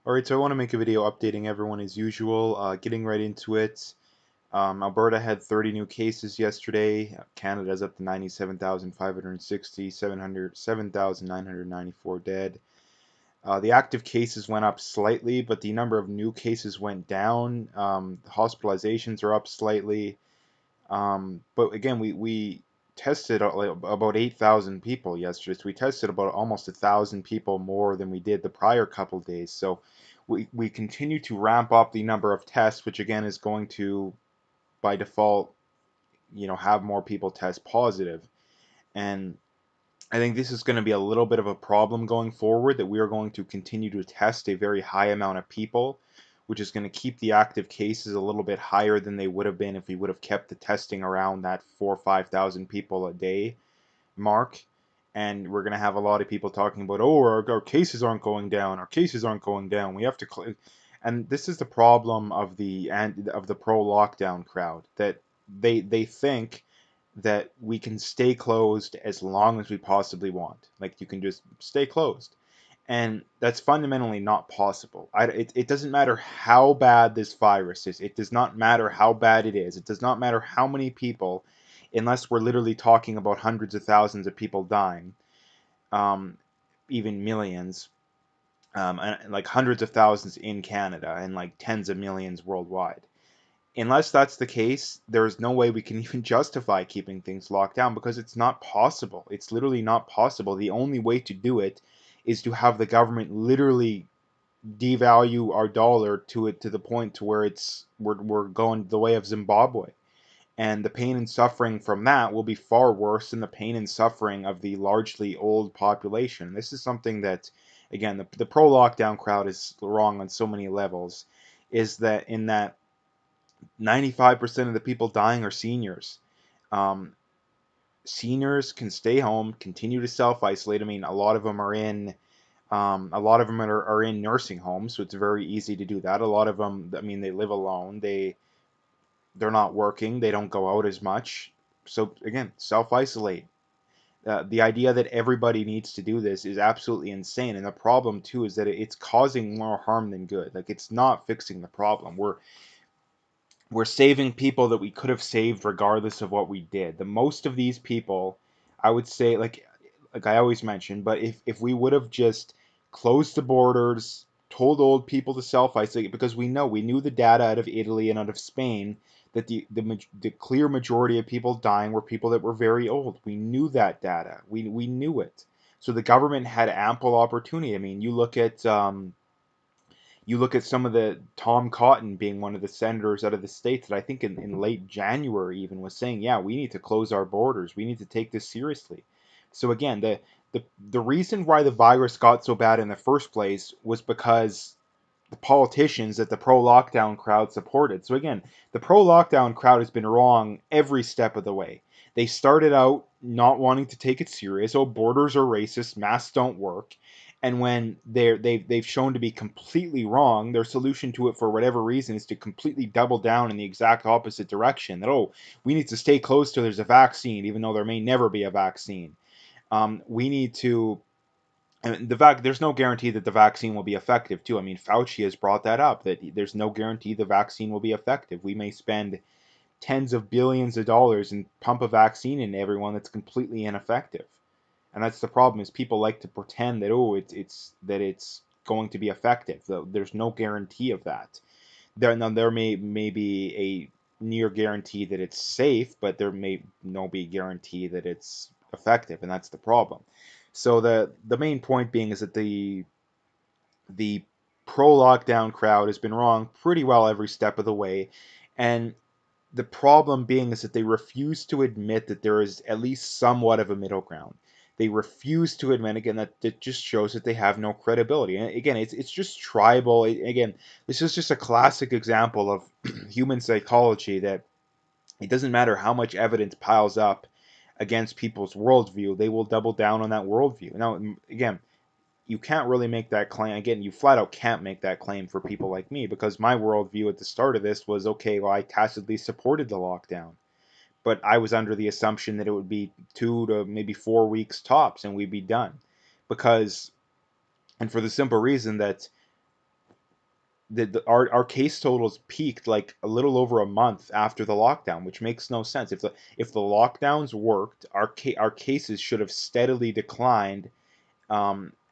Alright, so I want to make a video updating everyone as usual, getting right into it. Alberta had 30 new cases yesterday. Canada's up to 97,560, 7,994 dead. The active cases went up slightly, but the number of new cases went down. The hospitalizations are up slightly. But again, we tested about 8,000 people yesterday. So we tested about almost 1,000 people more than we did the prior couple days. So we continue to ramp up the number of tests, which again is going to, by default, have more people test positive. And I think this is going to be a little bit of a problem going forward, that we are going to continue to test a very high amount of people, which is going to keep the active cases a little bit higher than they would have been if we would have kept the testing around that 4,000 or 5,000 people a day mark. And we're going to have a lot of people talking about, oh, our cases aren't going down, our cases aren't going down, we have to. And this is the problem of the pro lockdown crowd, that they think that we can stay closed as long as we possibly want. Like, you can just stay closed. And that's fundamentally not possible. It doesn't matter how bad this virus is. It does not matter how bad it is. It does not matter how many people, unless we're literally talking about hundreds of thousands of people dying, um, even millions, and like hundreds of thousands in Canada and like tens of millions worldwide. Unless that's the case, there's no way we can even justify keeping things locked down, because it's not possible. It's literally not possible. The only way to do it is to have the government literally devalue our dollar to the point to where we're going the way of Zimbabwe. And the pain and suffering from that will be far worse than the pain and suffering of the largely old population. This is something that, again, the pro lockdown crowd is wrong on so many levels. Is that in that 95% of the people dying are seniors. Um, Seniors can stay home, continue to self isolate. I mean, a lot of them are in nursing homes, so it's very easy to do that. A lot of them, I mean, they live alone. They're not working. They don't go out as much. So again, self isolate. The idea that everybody needs to do this is absolutely insane. And the problem too is that it's causing more harm than good. Like, it's not fixing the problem. We're saving people that we could have saved regardless of what we did. The most of these people, I would say, like I always mention, but if we would have just closed the borders, told old people to self isolate, because we knew the data out of Italy and out of Spain, that the clear majority of people dying were people that were very old. We knew that data. We knew it. So the government had ample opportunity. I mean, you look at some of the Tom Cotton being one of the senators out of the states that I think in late January even was saying, yeah, we need to close our borders. We need to take this seriously. So again, the reason why the virus got so bad in the first place was because the politicians that the pro lockdown crowd supported. So again, the pro lockdown crowd has been wrong every step of the way. They started out not wanting to take it serious. Oh, borders are racist, masks don't work. And when they've shown to be completely wrong, their solution to it, for whatever reason, is to completely double down in the exact opposite direction. That, oh, we need to stay close till there's a vaccine, even though there may never be a vaccine. We need to, and the fact, there's no guarantee that the vaccine will be effective too. I mean, Fauci has brought that up, that there's no guarantee the vaccine will be effective. We may spend tens of billions of dollars and pump a vaccine into everyone that's completely ineffective. And that's the problem, is people like to pretend that, oh, it's going to be effective. There's no guarantee of that. There may be a near guarantee that it's safe, but there may no be guarantee that it's effective, and that's the problem. So the main point being is that the pro lockdown crowd has been wrong pretty well every step of the way, and the problem being is that they refuse to admit that there is at least somewhat of a middle ground. They refuse to admit, again, that it just shows that they have no credibility. And again, it's just tribal. Again, this is just a classic example of human psychology, that it doesn't matter how much evidence piles up against people's worldview, they will double down on that worldview. Now, again, you can't really make that claim. Again, you flat out can't make that claim for people like me, because my worldview at the start of this was, okay, well, I tacitly supported the lockdown, but I was under the assumption that it would be 2 to maybe 4 weeks tops and we'd be done. Because, and for the simple reason that our case totals peaked like a little over a month after the lockdown, which makes no sense. If the lockdowns worked, our cases should have steadily declined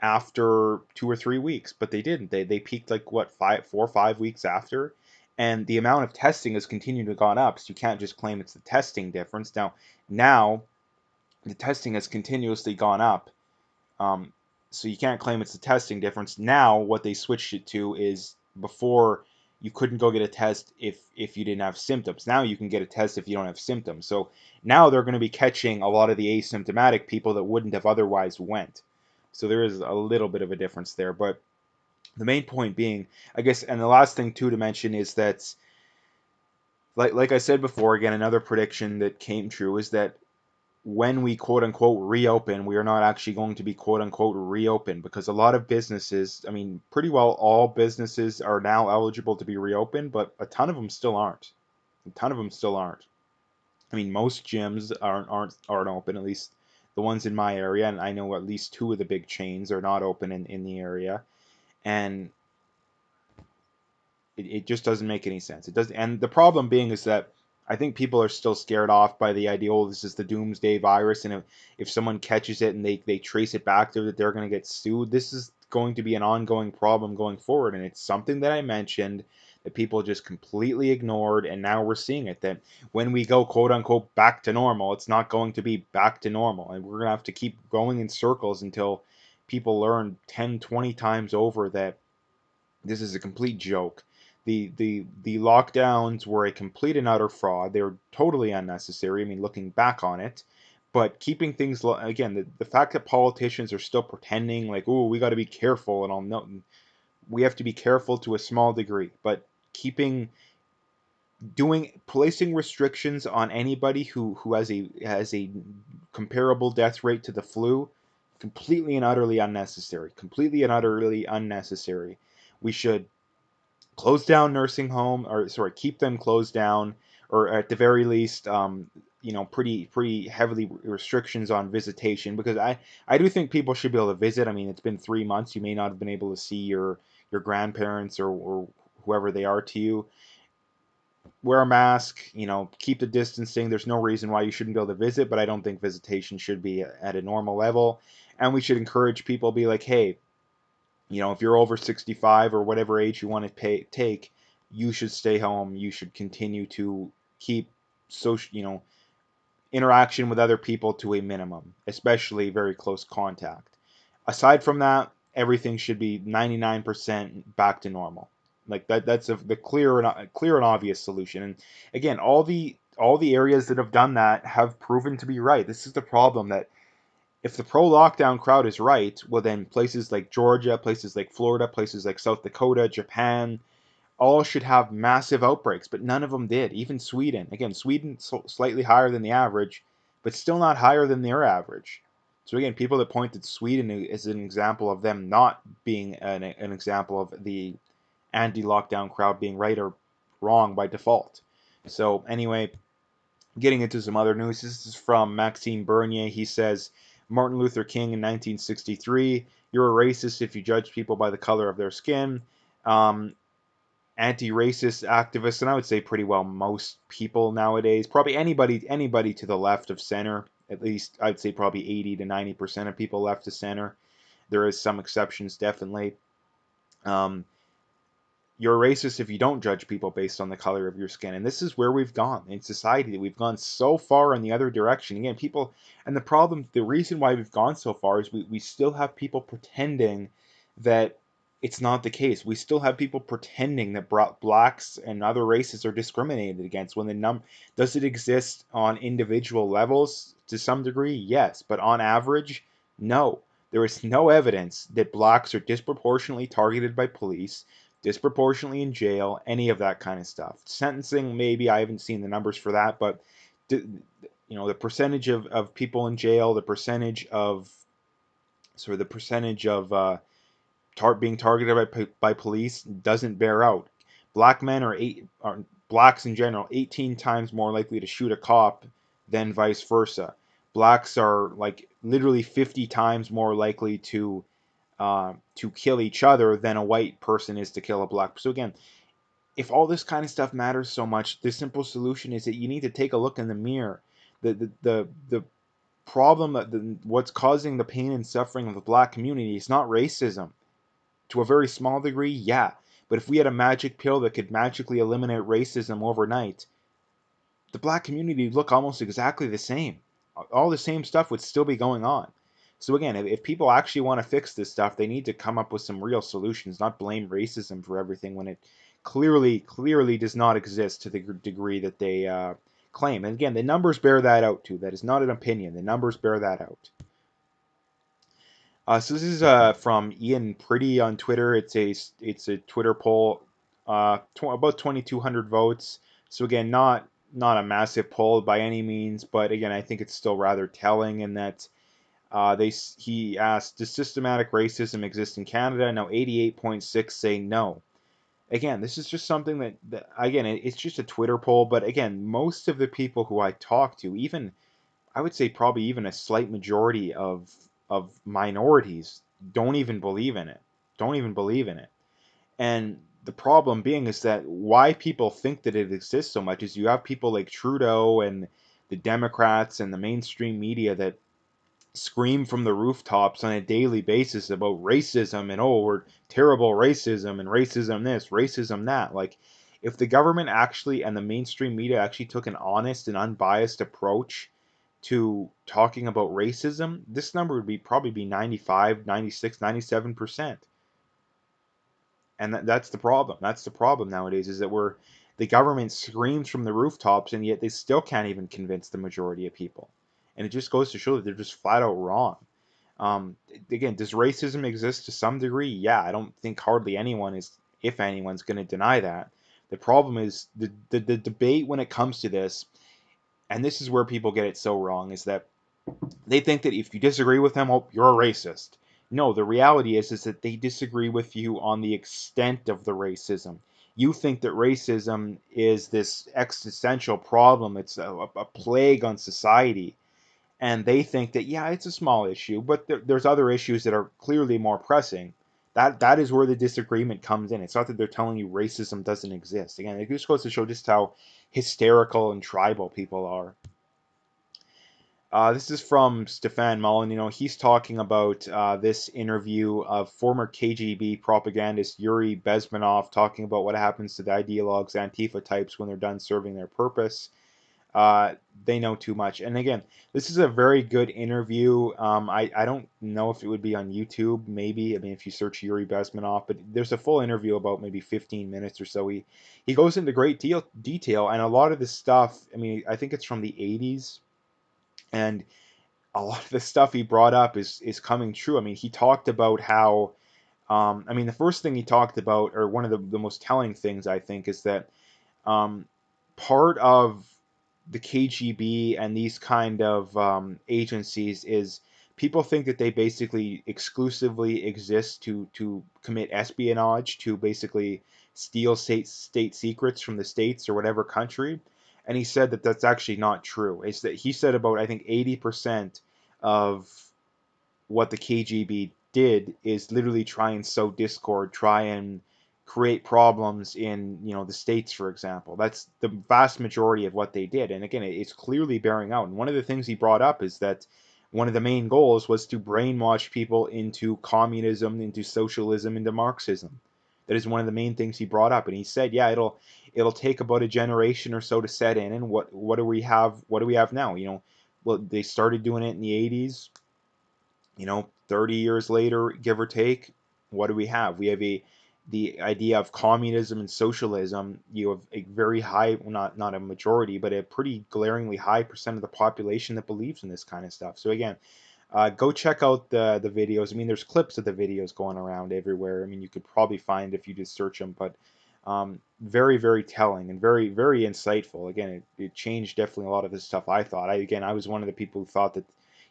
after 2 or 3 weeks, but they didn't. They peaked like what 4 or 5 weeks after, and the amount of testing has continued to gone up. So you can't just claim it's the testing difference. Now the testing has continuously gone up. Um, so you can't claim it's the testing difference. Now what they switched it to is before you couldn't go get a test if you didn't have symptoms. Now you can get a test if you don't have symptoms. So now they're going to be catching a lot of the asymptomatic people that wouldn't have otherwise went. So there is a little bit of a difference there, but the main point being, I guess, and the last thing too to mention is that, like I said before, again, another prediction that came true is that when we quote unquote reopen, we are not actually going to be quote unquote reopened, because a lot of businesses, I mean, pretty well all businesses are now eligible to be reopened, but a ton of them still aren't. A ton of them still aren't. I mean, most gyms aren't open, at least the ones in my area, and I know at least two of the big chains are not open in the area, and it just doesn't make any sense. It does, and the problem being is that I think people are still scared off by the idea, oh, this is the doomsday virus, and if someone catches it and they trace it back to that, they're going to get sued. This is going to be an ongoing problem going forward, and it's something that I mentioned that people just completely ignored, and now we're seeing it, that when we go quote unquote back to normal, it's not going to be back to normal, and we're going to have to keep going in circles until people learn 10, 20 times over that this is a complete joke. The lockdowns were a complete and utter fraud. They were totally unnecessary. I mean, looking back on it, but keeping things again, the fact that politicians are still pretending like, oh, we got to be careful and all, no, we have to be careful to a small degree, but keeping placing restrictions on anybody who has a comparable death rate to the flu, completely and utterly unnecessary. Completely and utterly unnecessary. We should close down nursing home, or sorry, keep them closed down, or at the very least, pretty heavily restrictions on visitation, because I do think people should be able to visit. I mean, it's been 3 months. You may not have been able to see your grandparents or whoever they are to you. Wear a mask, keep the distancing. There's no reason why you shouldn't be able to visit, but I don't think visitation should be at a normal level. And we should encourage people, be like, hey, if you're over 65 or whatever age you want to take, you should stay home. You should continue to keep social, interaction with other people to a minimum, especially very close contact. Aside from that, everything should be 99% back to normal. Like that's the clear and obvious solution. And again, all the areas that have done that have proven to be right. This is the problem, that if the pro-lockdown crowd is right, well then places like Georgia, places like Florida, places like South Dakota, Japan, all should have massive outbreaks, but none of them did. Even Sweden. Again, Sweden slightly higher than the average, but still not higher than their average. So again, people that point at Sweden as an example of them not being an example of the anti-lockdown crowd being right or wrong by default. So anyway, getting into some other news. This is from Maxime Bernier. He says, Martin Luther King in 1963, you're a racist if you judge people by the color of their skin. Anti-racist activists, and I would say pretty well most people nowadays, probably anybody to the left of center, at least I'd say probably 80 to 90% of people left of center. There is some exceptions, definitely. Um, you're a racist if you don't judge people based on the color of your skin. And this is where we've gone in society. We've gone so far in the other direction. Again, the reason why we've gone so far is we still have people pretending that it's not the case. We still have people pretending that blacks and other races are discriminated against, when does it exist on individual levels to some degree? Yes, but on average, no. There is no evidence that blacks are disproportionately targeted by police, disproportionately in jail, any of that kind of stuff. Sentencing, maybe, I haven't seen the numbers for that, but the percentage of people in jail, the percentage of being targeted by police doesn't bear out. Black men are blacks in general 18 times more likely to shoot a cop than vice versa. Blacks are like literally 50 times more likely to to kill each other than a white person is to kill a black. So again, if all this kind of stuff matters so much, the simple solution is that you need to take a look in the mirror. The problem that what's causing the pain and suffering of the black community is not racism. To a very small degree, yeah. But if we had a magic pill that could magically eliminate racism overnight, the black community would look almost exactly the same. All the same stuff would still be going on. So again, if people actually want to fix this stuff, they need to come up with some real solutions, not blame racism for everything when it clearly does not exist to the degree that they claim. And again, the numbers bear that out too. That is not an opinion. The numbers bear that out. So this is from Ian Pretty on Twitter. It's a Twitter poll, about 2,200 votes. So again, not a massive poll by any means, but again, I think it's still rather telling in that he asked, does systematic racism exist in Canada? Now 88.6 say no. Again, this is just something that again, it's just a Twitter poll, but again, most of the people who I talk to, even I would say probably even a slight majority of minorities don't even believe in it. Don't even believe in it. And the problem being is that why people think that it exists so much is you have people like Trudeau and the Democrats and the mainstream media that scream from the rooftops on a daily basis about racism and oh, we're terrible racism and racism this, racism that. Like if the government actually and the mainstream media actually took an honest and unbiased approach to talking about racism, this number would be probably be 95, 96, 97%. And that's the problem. That's the problem nowadays is that the government screams from the rooftops and yet they still can't even convince the majority of people. And it just goes to show that they're just flat out wrong. Again, does racism exist to some degree? Yeah, I don't think hardly anyone is, if anyone's going to deny that. The problem is the debate when it comes to this, and this is where people get it so wrong, is that they think that if you disagree with them, oh, you're a racist. No, the reality is that they disagree with you on the extent of the racism. You think that racism is this existential problem, it's a plague on society. And they think that, yeah, it's a small issue, but there's other issues that are clearly more pressing. That is where the disagreement comes in. It's not that they're telling you racism doesn't exist. Again, it just goes to show just how hysterical and tribal people are. This is from Stefan Mullen. You know, he's talking about this interview of former KGB propagandist Yuri Bezmenov talking about what happens to the ideologues, Antifa types when they're done serving their purpose. They know too much. And again, this is a very good interview. I don't know if it would be on YouTube, maybe. I mean, if you search Yuri Bezmenov, but there's a full interview about maybe 15 minutes or so. He goes into great detail, and a lot of this stuff, I mean, I think it's from the 80s. And a lot of the stuff he brought up is coming true. I mean, he talked about how, I mean, the first thing he talked about, or one of the most telling things I think, is that um, part of the KGB and these kind of agencies is people think that they basically exclusively exist to commit espionage, to basically steal state secrets from the states or whatever country. And he said that that's actually not true. It's that he said about I think 80% of what the KGB did is literally try and sow discord, try and create problems in the states, for example. That's the vast majority of what they did. And again, it's clearly bearing out. And one of the things he brought up is that one of the main goals was to brainwash people into communism, into socialism, into Marxism. That is one of the main things he brought up. And he said, yeah, it'll take about a generation or so to set in. And what do we have? What do we have now? Well, they started doing it in the 80s. 30 years later, give or take, what do we have? We have the idea of communism and socialism. You have a very high, well, not a majority, but a pretty glaringly high percent of the population that believes in this kind of stuff. So again, go check out the videos. I mean, there's clips of the videos going around everywhere. I mean, you could probably find if you just search them, but very, very telling and very, very insightful. Again, it changed definitely a lot of the stuff I thought. I was one of the people who thought that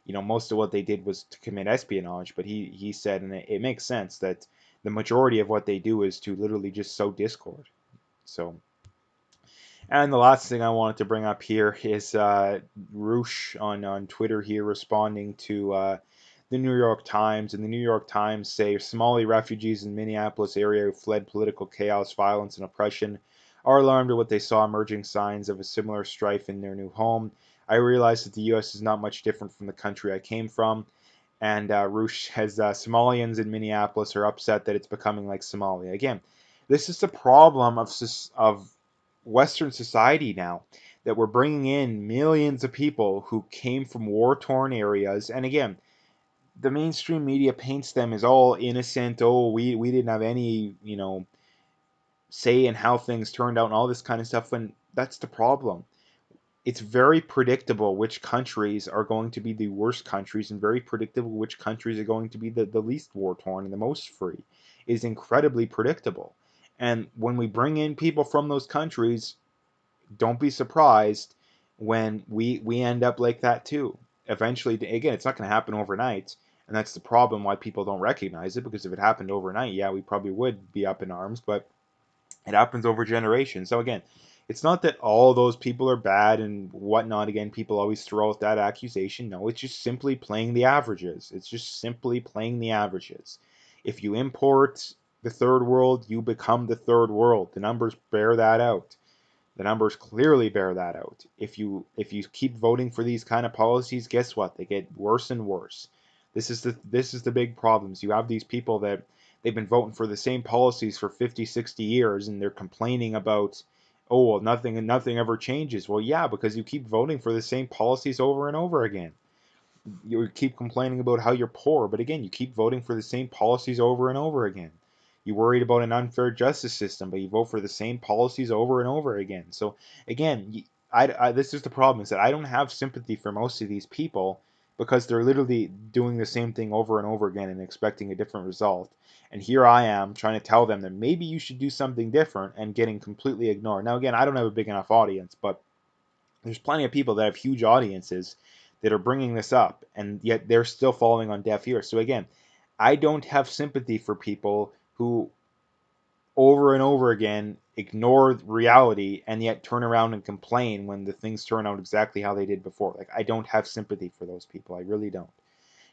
most of what they did was to commit espionage, but he said, and it makes sense, that the majority of what they do is to literally just sow discord. So, and the last thing I wanted to bring up here is Roosh on Twitter here responding to the New York Times, and the New York Times say Somali refugees in Minneapolis area who fled political chaos, violence, and oppression are alarmed at what they saw emerging signs of a similar strife in their new home. I realized that the U.S. is not much different from the country I came from. And Roosh says Somalians in Minneapolis are upset that it's becoming like Somalia. Again, this is the problem of Western society now, that we're bringing in millions of people who came from war-torn areas. And again, the mainstream media paints them as all innocent. Oh, we didn't have any, say in how things turned out and all this kind of stuff. When that's the problem. It's very predictable which countries are going to be the worst countries, and very predictable which countries are going to be the least war-torn and the most free. It is incredibly predictable. And when we bring in people from those countries, don't be surprised when we end up like that too. Eventually, again, it's not going to happen overnight, and that's the problem why people don't recognize it, because if it happened overnight, yeah, we probably would be up in arms, but it happens over generations. So again, it's not that all those people are bad and whatnot. Again, people always throw out that accusation. No, it's just simply playing the averages. It's just simply playing the averages. If you import the third world, you become the third world. The numbers bear that out. The numbers clearly bear that out. If you keep voting for these kind of policies, guess what? They get worse and worse. This is the big problems. You have these people that they've been voting for the same policies for 50, 60 years, and they're complaining about, oh, well, nothing ever changes. Well, yeah, because you keep voting for the same policies over and over again. You keep complaining about how you're poor, but again, you keep voting for the same policies over and over again. You're worried about an unfair justice system, but you vote for the same policies over and over again. So again, this is the problem, is that I don't have sympathy for most of these people, because they're literally doing the same thing over and over again and expecting a different result. And here I am trying to tell them that maybe you should do something different, and getting completely ignored. Now again, I don't have a big enough audience, but there's plenty of people that have huge audiences that are bringing this up, and yet they're still falling on deaf ears. So again, I don't have sympathy for people who over and over again ignore reality and yet turn around and complain when the things turn out exactly how they did before. Like, I don't have sympathy for those people. I really don't.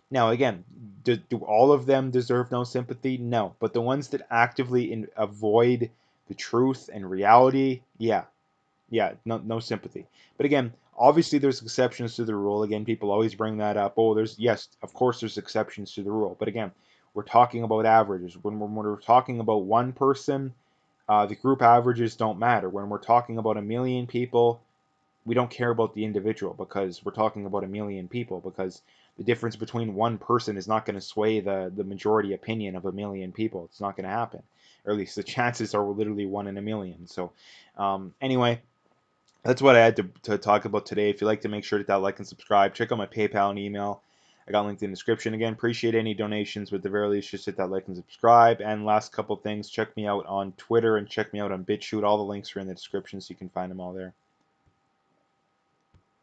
Now, again, do all of them deserve no sympathy? No. But the ones that actively avoid the truth and reality, yeah, yeah, no sympathy. But again, obviously there's exceptions to the rule. Again, people always bring that up. Oh, yes, of course there's exceptions to the rule. But again, we're talking about averages. When we're talking about one person, the group averages don't matter. When we're talking about a million people, we don't care about the individual, because we're talking about a million people, because the difference between one person is not going to sway the majority opinion of a million people. It's not going to happen. Or at least the chances are literally 1 in a million. So anyway, that's what I had to talk about today. If you'd like to, make sure to hit that like and subscribe. Check out my PayPal and email. I got linked in the description. Again, appreciate any donations, but at the very least, just hit that like and subscribe. And last couple things, check me out on Twitter and check me out on BitChute. All the links are in the description, so you can find them all there.